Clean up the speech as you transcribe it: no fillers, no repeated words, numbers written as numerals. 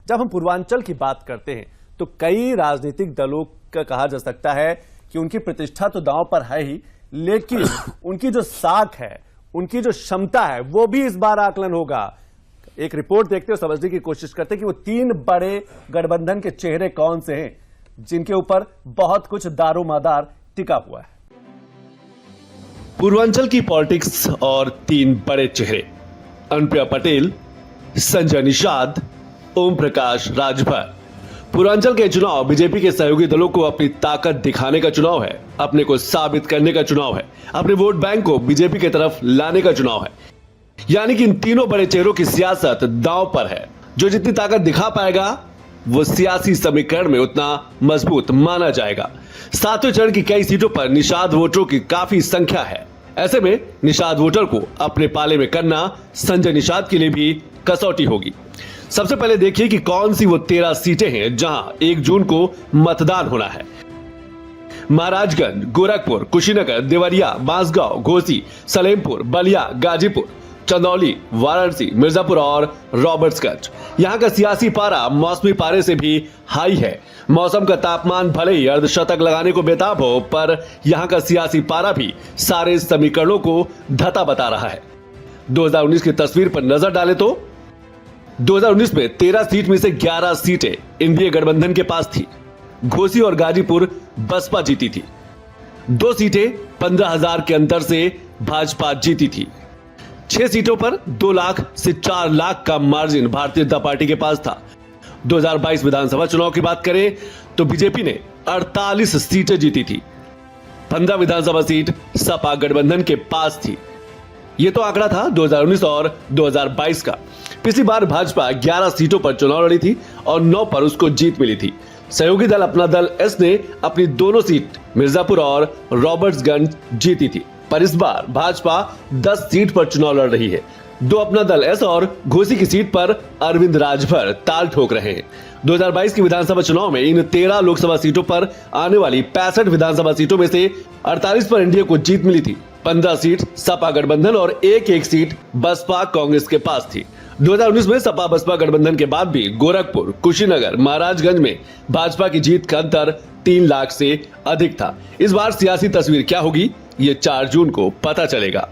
जब हम पूर्वांचल की बात करते हैं तो कई राजनीतिक दलों का कहा जा सकता है कि उनकी प्रतिष्ठा तो दांव पर है ही, लेकिन उनकी जो साख है, उनकी जो क्षमता है, वो भी इस बार आकलन होगा। एक रिपोर्ट देखते हुए समझने की कोशिश करते हैं कि वो 3 बड़े गठबंधन के चेहरे कौन से हैं जिनके ऊपर बहुत कुछ दारोमदार टिका हुआ है। पूर्वांचल की पॉलिटिक्स और 3 बड़े चेहरे, अनुप्रिया पटेल, संजय निषाद, ओम प्रकाश राजभर। पूर्वांचल के चुनाव बीजेपी के सहयोगी दलों को अपनी ताकत दिखाने का चुनाव है, अपने को साबित करने का चुनाव है, अपने वोट बैंक को बीजेपी की तरफ लाने का चुनाव है। यानी कि इन तीनों बड़े चेहरों की सियासत दांव पर है। जो जितनी ताकत दिखा पाएगा वो सियासी समीकरण में उतना मजबूत माना जाएगा। 7वें चरण की कई सीटों पर निषाद वोटरों की काफी संख्या है। ऐसे में निषाद वोटर को अपने पाले में करना संजय निषाद के लिए भी कसौटी होगी। सबसे पहले देखिए कि कौन सी वो 13 सीटें हैं जहां 1 जून को मतदान होना है। महाराजगंज, गोरखपुर, कुशीनगर, देवरिया, बांसगांव, घोसी, सलेमपुर, बलिया, गाजीपुर, चंदौली, वाराणसी, मिर्जापुर और रॉबर्ट्सगंज। यहां का सियासी पारा मौसमी पारे से भी हाई है। मौसम का तापमान भले ही अर्धशतक लगाने को बेताब हो, पर यहां का सियासी पारा भी सारे समीकरणों को धता बता रहा है। 2019 की तस्वीर पर नजर डालें तो 2019 में 13 सीट में से 11 सीटें एनडीए गठबंधन के पास थी। घोसी और गाजीपुर बसपा जीती थी। 2 सीटें 15,000 के अंतर से भाजपा जीती थी। 6 सीटों पर 2 लाख से 4 लाख का मार्जिन भारतीय जनता पार्टी के पास था। 2022 विधानसभा चुनाव की बात करें तो बीजेपी ने 48 सीटें जीती थी। 15 विधानसभा सीट सपा गठबंधन के पास थी। यह तो आंकड़ा था 2019 और 2022 का। पिछली बार भाजपा 11 सीटों पर चुनाव लड़ी थी और 9 पर उसको जीत मिली थी। सहयोगी दल अपना दल एस ने अपनी दोनों सीट मिर्जापुर और रॉबर्ट्सगंज जीती थी, पर इस बार भाजपा 10 सीट पर चुनाव लड़ रही है। 2 अपना दल एस और घोसी की सीट पर अरविंद राजभर ताल ठोक रहे हैं। 2022 के विधानसभा चुनाव में इन 13 लोकसभा सीटों पर आने वाली 65 विधानसभा सीटों में से 48 पर एनडीए को जीत मिली थी। 15 सीट सपा गठबंधन और एक सीट बसपा कांग्रेस के पास थी। 2019 में सपा बसपा गठबंधन के बाद भी गोरखपुर, कुशीनगर, महाराजगंज में भाजपा की जीत का अंतर 3 लाख से अधिक था। इस बार सियासी तस्वीर क्या होगी, ये 4 जून को पता चलेगा।